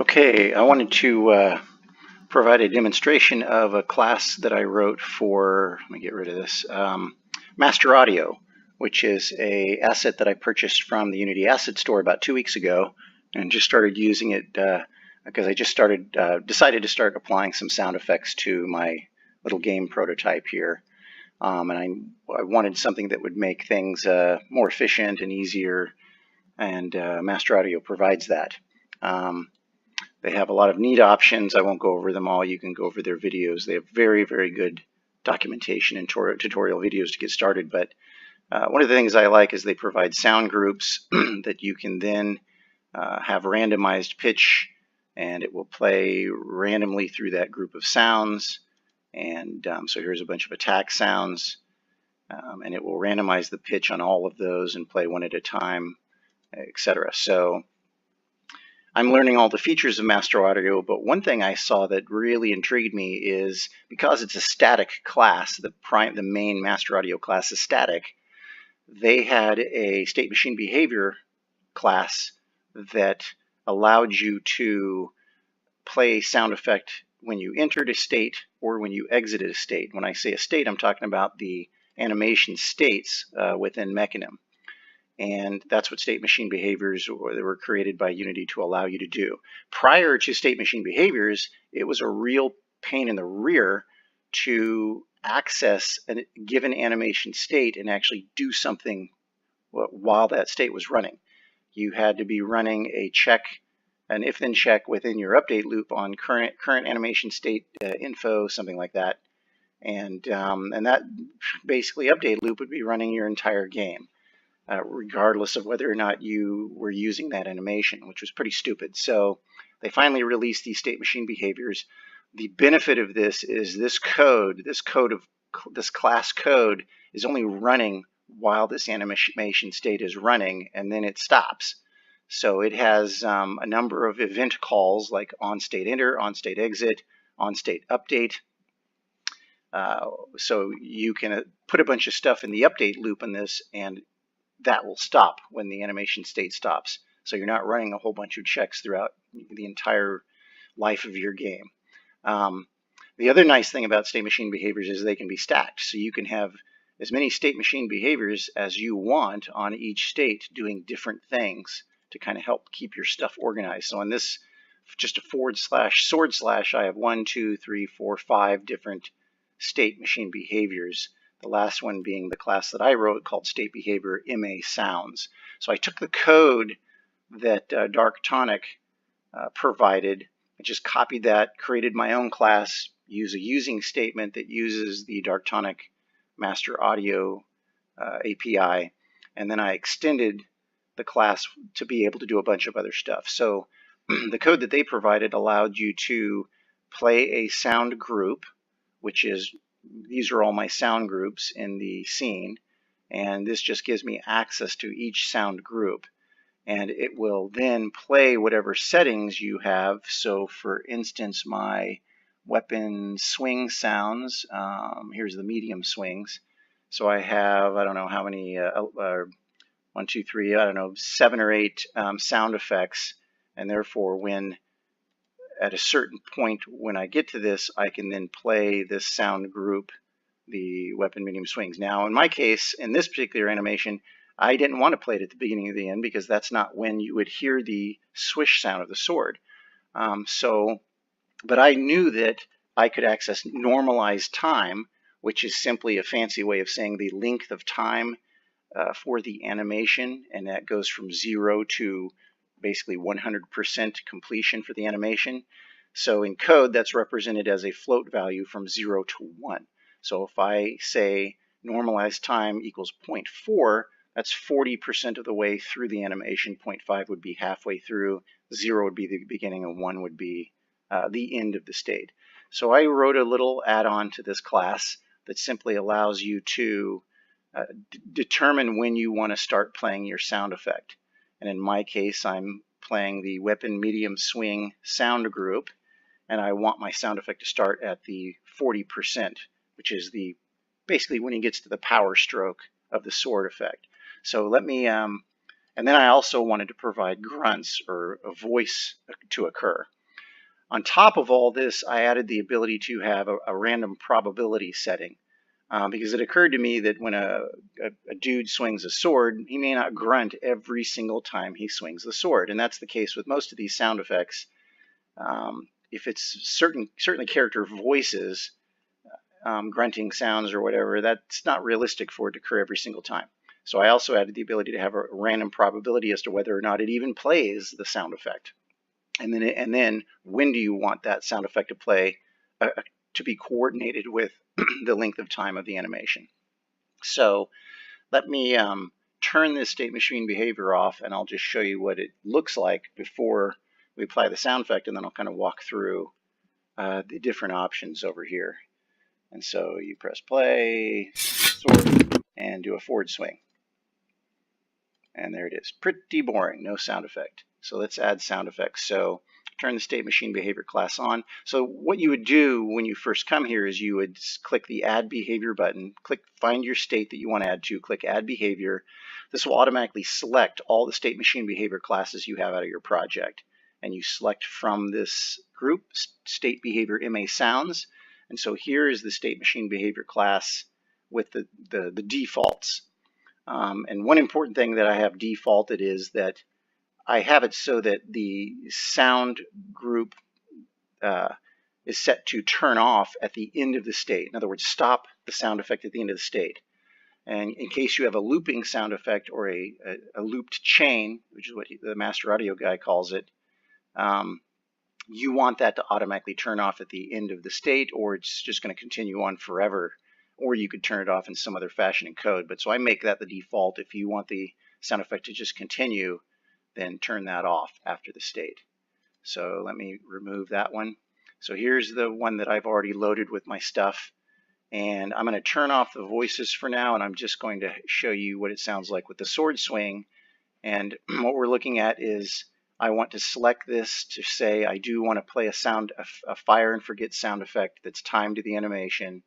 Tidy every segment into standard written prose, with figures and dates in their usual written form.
Okay, I wanted to provide a demonstration of a class that I wrote for, let me get rid of this, Master Audio, which is a asset that I purchased from the Unity Asset Store about 2 weeks ago and just started using it because I just decided to start applying some sound effects to my little game prototype here. And I wanted something that would make things more efficient and easier, and Master Audio provides that. They have a lot of neat options. I won't go over them all. You can go over their videos. They have very, very good documentation and tutorial videos to get started. But one of the things I like is they provide sound groups that you can then have randomized pitch, and it will play randomly through that group of sounds. And so here's a bunch of attack sounds, and it will randomize the pitch on all of those and play one at a time, etc. So I'm learning all the features of Master Audio, but one thing I saw that really intrigued me is because it's a static class, the main Master Audio class is static, they had a StateMachineBehavior class that allowed you to play sound effect when you entered a state or when you exited a state. When I say a state, I'm talking about the animation states within Mecanim. And that's what state machine behaviors that were created by Unity to allow you to do. Prior to state machine behaviors, it was a real pain in the rear to access a given animation state and actually do something while that state was running. You had to be running a check, an if-then check within your update loop on current animation state info, something like that. And that basically update loop would be running your entire game. Regardless of whether or not you were using that animation, which was pretty stupid. So they finally released these state machine behaviors. The benefit of this is this class code is only running while this animation state is running, and then it stops. So it has a number of event calls like on-state enter, on-state exit, on-state update. So you can put a bunch of stuff in the update loop in this, and that will stop when the animation state stops. So you're not running a whole bunch of checks throughout the entire life of your game. The other nice thing about state machine behaviors is they can be stacked. So you can have as many state machine behaviors as you want on each state doing different things to kind of help keep your stuff organized. So in this, just a // I have 1, 2, 3, 4, 5 different state machine behaviors. The last one being the class that I wrote called StateBehavior MA Sounds. So I took the code that Dark Tonic provided, I just copied that, created my own class, use a using statement that uses the Dark Tonic Master Audio API, and then I extended the class to be able to do a bunch of other stuff. So the code that they provided allowed you to play a sound group, which is, these are all my sound groups in the scene, and this just gives me access to each sound group, and it will then play whatever settings you have. So for instance, my weapon swing sounds, here's the medium swings. So I have, I don't know how many, 1, 2, 3, I don't know, 7 or 8 sound effects, and therefore when at a certain point when I get to this, I can then play this sound group, the weapon medium swings. Now, in my case, in this particular animation, I didn't want to play it at the beginning or the end because that's not when you would hear the swish sound of the sword. But I knew that I could access normalized time, which is simply a fancy way of saying the length of time for the animation, and that goes from 0 to basically 100% completion for the animation. So in code, that's represented as a float value from 0 to 1. So if I say normalized time equals 0.4, that's 40% of the way through the animation. 0.5 would be halfway through, 0 would be the beginning, and 1 would be the end of the state. So I wrote a little add-on to this class that simply allows you to determine when you want to start playing your sound effect. And in my case, I'm playing the weapon medium swing sound group, and I want my sound effect to start at the 40%, which is basically when he gets to the power stroke of the sword effect. So let me And then I also wanted to provide grunts or a voice to occur. On top of all this, I added the ability to have a random probability setting. Because it occurred to me that when a dude swings a sword, he may not grunt every single time he swings the sword. And that's the case with most of these sound effects. If it's certainly character voices, grunting sounds or whatever, that's not realistic for it to occur every single time. So I also added the ability to have a random probability as to whether or not it even plays the sound effect. And then when do you want that sound effect to play to be coordinated with the length of time of the animation. So let me turn this state machine behavior off, and I'll just show you what it looks like before we apply the sound effect, and then I'll kind of walk through the different options over here. And so you press play, sword, and do a forward swing. And there it is. Pretty boring, no sound effect. So let's add sound effects. So turn the state machine behavior class on. So what you would do when you first come here is you would click the add behavior button, find your state that you want to add to, click add behavior. This will automatically select all the state machine behavior classes you have out of your project. And you select from this group state behavior MA sounds. And so here is the state machine behavior class with the defaults. And one important thing that I have defaulted is that I have it so that the sound group is set to turn off at the end of the state. In other words, stop the sound effect at the end of the state. And in case you have a looping sound effect or a looped chain, which is what the master audio guy calls it, you want that to automatically turn off at the end of the state, or it's just going to continue on forever. Or you could turn it off in some other fashion in code. But so I make that the default. If you want the sound effect to just continue, then turn that off after the state. So let me remove that one. So here's the one that I've already loaded with my stuff. And I'm going to turn off the voices for now, and I'm just going to show you what it sounds like with the sword swing. And what we're looking at is I want to select this to say I do want to play a fire and forget sound effect that's timed to the animation.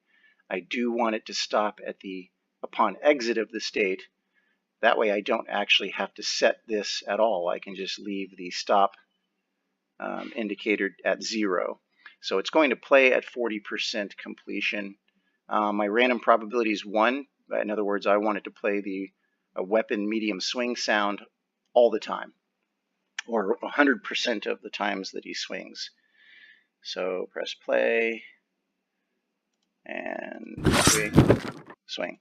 I do want it to stop at upon exit of the state. That way I don't actually have to set this at all. I can just leave the stop indicator at 0. So it's going to play at 40% completion. My random probability is 1. In other words, I want it to play a weapon medium swing sound all the time, or 100% of the times that he swings. So press play and swing.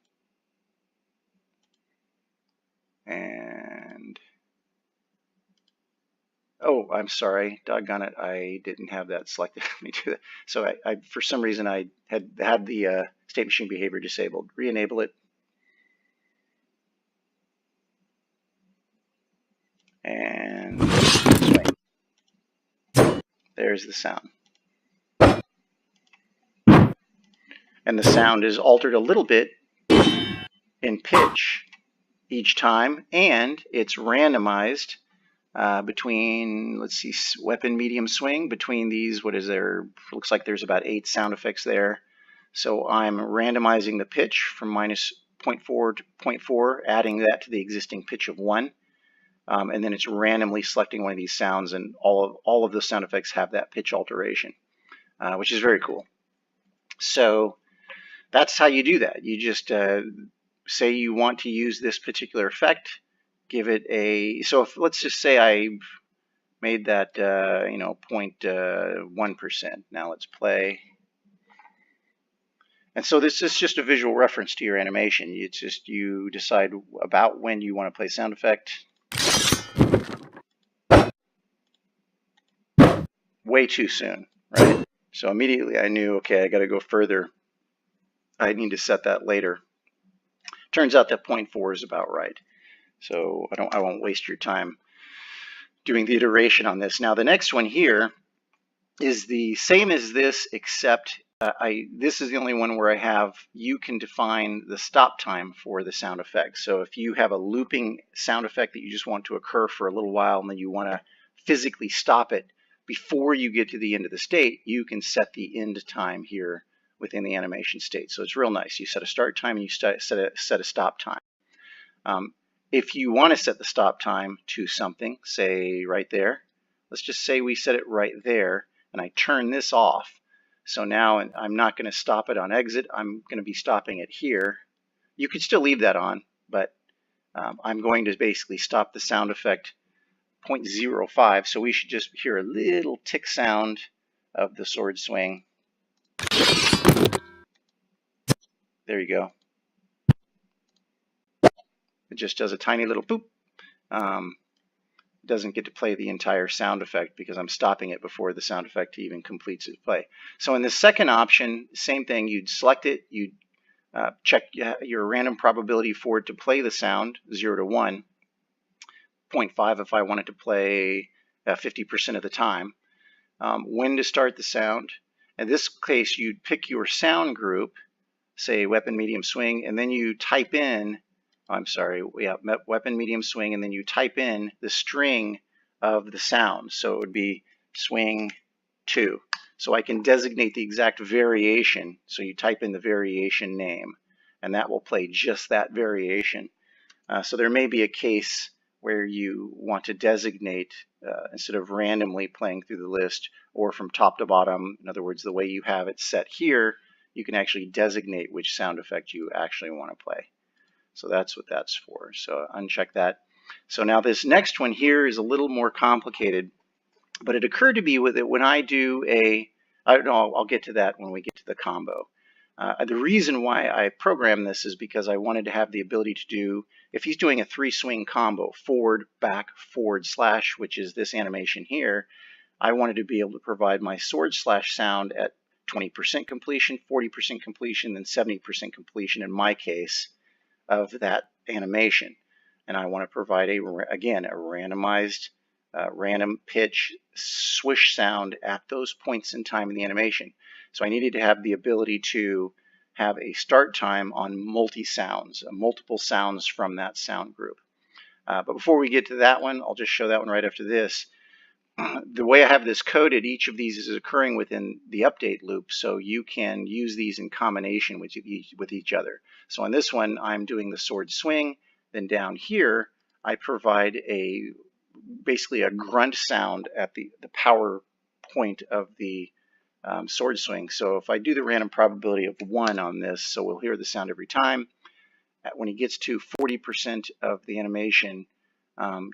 And oh, I'm sorry, doggone it, I didn't have that selected. Let me do that. So I for some reason I had the state machine behavior disabled. Re-enable it. And swing. There's the sound. And the sound is altered a little bit in pitch each time, and it's randomized between, let's see, weapon medium swing, between these, what is there, looks like there's about 8 sound effects there. So I'm randomizing the pitch from -0.4 to 0.4, adding that to the existing pitch of 1. And then it's randomly selecting one of these sounds, and all of the sound effects have that pitch alteration, which is very cool. So that's how you do that. You just say you want to use this particular effect, give it a, so if, let's just say I made that 0.1%. Now let's play. And so this is just a visual reference to your animation. It's just you decide about when you want to play sound effect. Way too soon, right? So immediately I knew, okay, I got to go further. I need to set that later. Turns out that 0.4 is about right. So I won't waste your time doing the iteration on this. Now the next one here is the same as this, except this is the only one where you can define the stop time for the sound effect. So if you have a looping sound effect that you just want to occur for a little while and then you want to physically stop it before you get to the end of the state, you can set the end time here within the animation state. So it's real nice. You set a start time and you set a stop time. if you want to set the stop time to something, say right there, let's just say we set it right there, and I turn this off. So now I'm not going to stop it on exit. I'm going to be stopping it here. You could still leave that on, but I'm going to basically stop the sound effect 0.05. So we should just hear a little tick sound of the sword swing. There you go. It just does a tiny little boop. Doesn't get to play the entire sound effect because I'm stopping it before the sound effect even completes its play. So in the second option, same thing. You'd select it. You'd check your random probability for it to play the sound, 0 to 1. 0.5 if I want it to play 50% of the time. When to start the sound. In this case, you'd pick your sound group, say weapon, medium, swing, and then you type in, weapon, medium, swing, and then you type in the string of the sound. So it would be swing 2. So I can designate the exact variation. So you type in the variation name, and that will play just that variation. So there may be a case where you want to designate, instead of randomly playing through the list or from top to bottom, in other words, the way you have it set here, you can actually designate which sound effect you actually want to play. So that's what that's for. So uncheck that. So now this next one here is a little more complicated, but it occurred to me with it when I do I'll get to that when we get to the combo. The reason why I programmed this is because I wanted to have the ability to do, if he's doing a 3-swing combo, forward, back, forward, slash, which is this animation here, I wanted to be able to provide my sword slash sound at 20% completion, 40% completion, and 70% completion in my case of that animation. And I want to provide, again, a randomized, random pitch swish sound at those points in time in the animation. So I needed to have the ability to have a start time on multi-sounds, multiple sounds from that sound group. But before we get to that one, I'll just show that one right after this. The way I have this coded, each of these is occurring within the update loop, so you can use these in combination with each other. So on this one, I'm doing the sword swing. Then down here, I provide basically a grunt sound at the power point of the sword swing. So if I do the random probability of 1 on this, so we'll hear the sound every time. When he gets to 40% of the animation,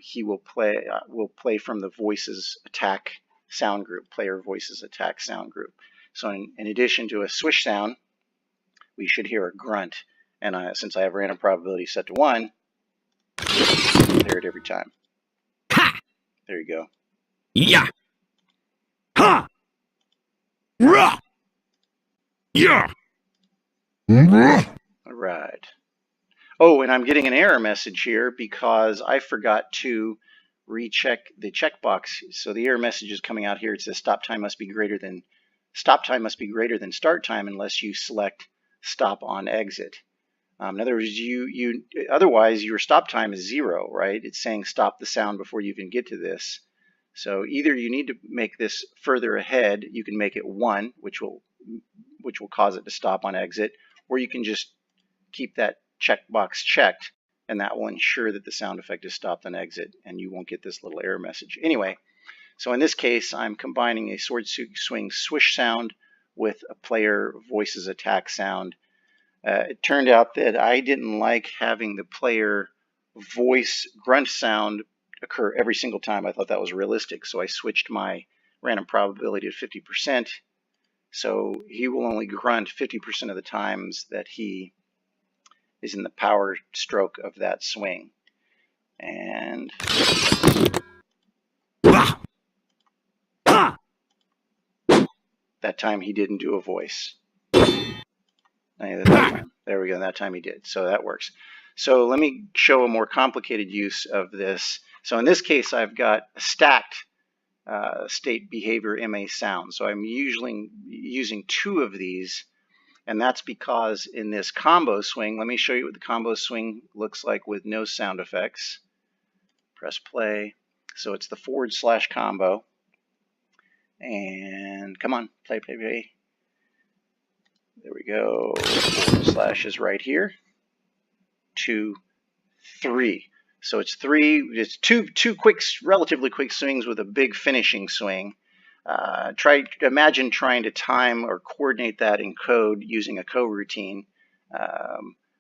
he will play from the voices attack sound group, player voices attack sound group. So in addition to a swish sound, we should hear a grunt. And since I have random probability set to 1, I'll hear it every time. Ha! There you go. Yeah. Ha! Rah! Yeah. All right. Oh, and I'm getting an error message here because I forgot to recheck the checkbox. So the error message is coming out here. It says stop time must be greater than start time unless you select stop on exit. In other words, otherwise your stop time is 0, right? It's saying stop the sound before you even get to this. So either you need to make this further ahead. You can make it 1, which will cause it to stop on exit, or you can just keep that checkbox checked, and that will ensure that the sound effect is stopped on exit, and you won't get this little error message. Anyway, so in this case, I'm combining a sword swing swish sound with a player voices attack sound. It turned out that I didn't like having the player voice grunt sound occur every single time. I thought that was realistic, so I switched my random probability to 50%. So he will only grunt 50% of the times that he is in the power stroke of that swing. And that time he didn't do a voice. There we go, that time he did. So that works. So let me show a more complicated use of this. So in this case, I've got a stacked state behavior MA sound. So I'm usually using 2 of these, and that's because in this combo swing, let me show you what the combo swing looks like with no sound effects. Press play. So it's the / combo. And come on, play. There we go. / is right here. 2, 3. So it's two quick, relatively quick swings with a big finishing swing. Imagine trying to time or coordinate that in code using a coroutine,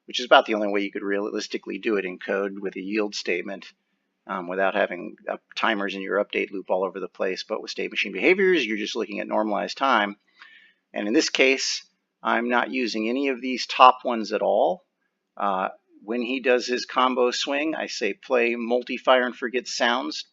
which is about the only way you could realistically do it in code with a yield statement without having timers in your update loop all over the place. But with state machine behaviors, you're just looking at normalized time. And in this case, I'm not using any of these top ones at all. When he does his combo swing, I say play multi-fire and forget sounds,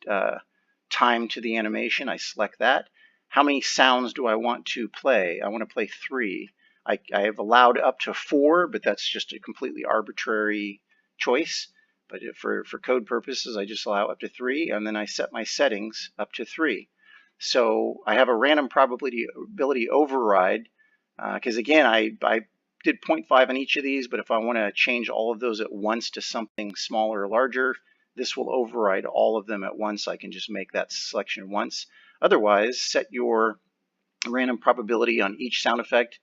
time to the animation. I select that. How many sounds do I want to play? I want to play 3. I have allowed up to 4, but that's just a completely arbitrary choice. But for code purposes, I just allow up to 3, and then I set my settings up to 3. So I have a random probability override, because again, I did 0.5 on each of these, but if I want to change all of those at once to something smaller or larger, this will override all of them at once. I can just make that selection once. Otherwise, set your random probability on each sound effect.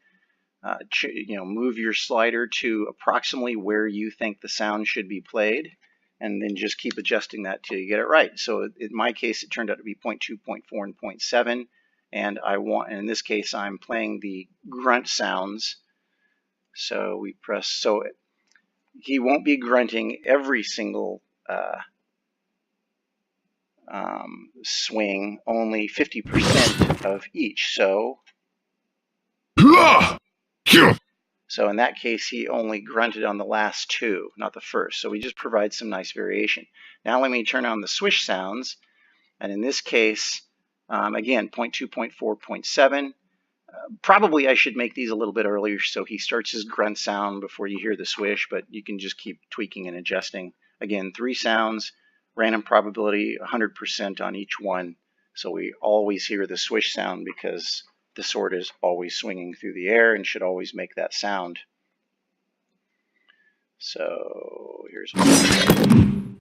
Move your slider to approximately where you think the sound should be played, and then just keep adjusting that till you get it right. So in my case, it turned out to be 0.2, 0.4, and 0.7. And in this case, I'm playing the grunt sounds. So we press, so he won't be grunting every single swing, only 50% of each. So in that case, he only grunted on the last 2, not the first. So we just provide some nice variation. Now let me turn on the swish sounds. And in this case, again, 0.2, 0.4, 0.7. Probably I should make these a little bit earlier so he starts his grunt sound before you hear the swish, but you can just keep tweaking and adjusting. Again, 3 sounds, random probability 100% on each one. So we always hear the swish sound because the sword is always swinging through the air and should always make that sound. So here's one.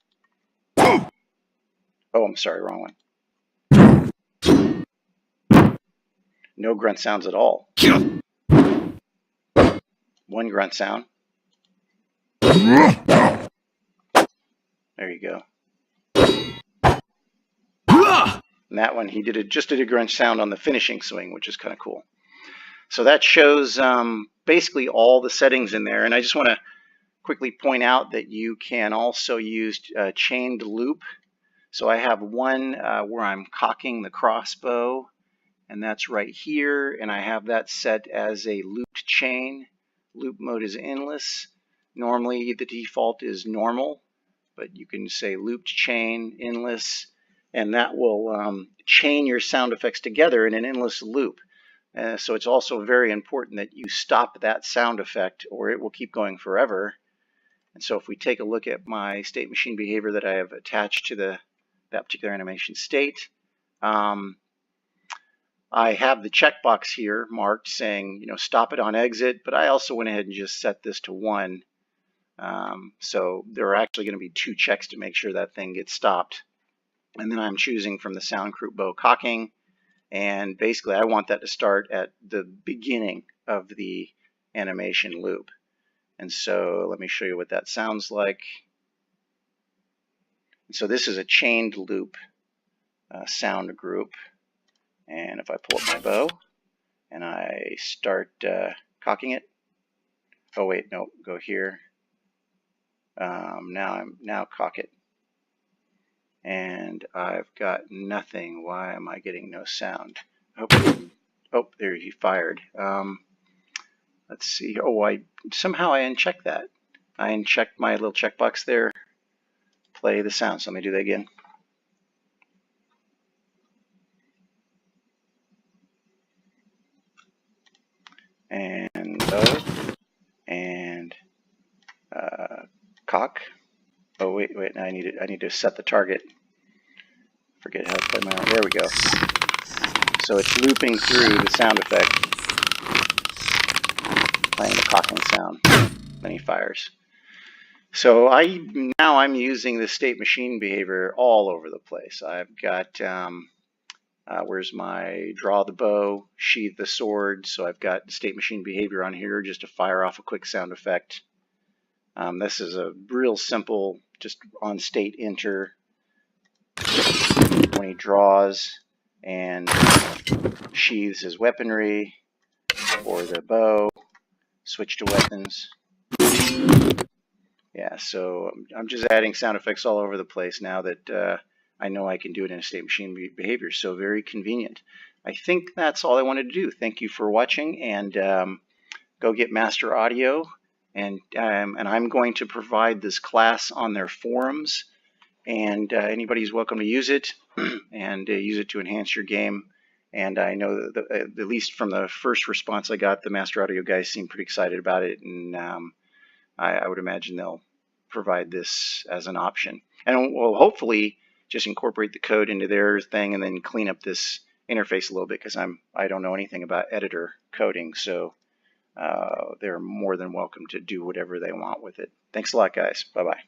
Oh, I'm sorry, wrong one. No grunt sounds at all. 1 grunt sound. There you go. And that one, he just did a grunt sound on the finishing swing, which is kind of cool. So that shows basically all the settings in there. And I just want to quickly point out that you can also use chained loop. So I have one where I'm cocking the crossbow, and that's right here. And I have that set as a looped chain. Loop mode is endless. Normally the default is normal, but you can say looped chain, endless, and that will chain your sound effects together in an endless loop. So it's also very important that you stop that sound effect or it will keep going forever. And so if we take a look at my state machine behavior that I have attached to that particular animation state, I have the checkbox here marked saying, stop it on exit, but I also went ahead and just set this to 1. So there are actually going to be 2 checks to make sure that thing gets stopped. And then I'm choosing from the sound group bow cocking, and basically I want that to start at the beginning of the animation loop. And so let me show you what that sounds like. And so this is a chained loop sound group. And if I pull up my bow and I start cocking it, oh wait, no, go here. Now cock it. And I've got nothing. Why am I getting no sound? Oh, there he fired. Let's see. Oh, somehow I unchecked that. I unchecked my little checkbox there. Play the sound. So let me do that again. And bow and cock. Oh wait, I need to set the target. Forget how to play my. There we go. So it's looping through the sound effect, playing the cocking sound. Then he fires. So now I'm using the state machine behavior all over the place. I've got where's my draw the bow, sheathe the sword. So I've got state machine behavior on here just to fire off a quick sound effect. This is a real simple just on state enter when he draws and sheathes his weaponry or the bow, switch to weapons. Yeah, so I'm just adding sound effects all over the place now that I know I can do it in a StateMachineBehavior, so very convenient. I think that's all I wanted to do. Thank you for watching, and go get Master Audio, and I'm going to provide this class on their forums, and anybody's welcome to use it and use it to enhance your game. And I know that at least from the first response I got, the Master Audio guys seem pretty excited about it, and I would imagine they'll provide this as an option. And we'll hopefully just incorporate the code into their thing and then clean up this interface a little bit, because I don't know anything about editor coding, so they're more than welcome to do whatever they want with it. Thanks a lot, guys. Bye-bye.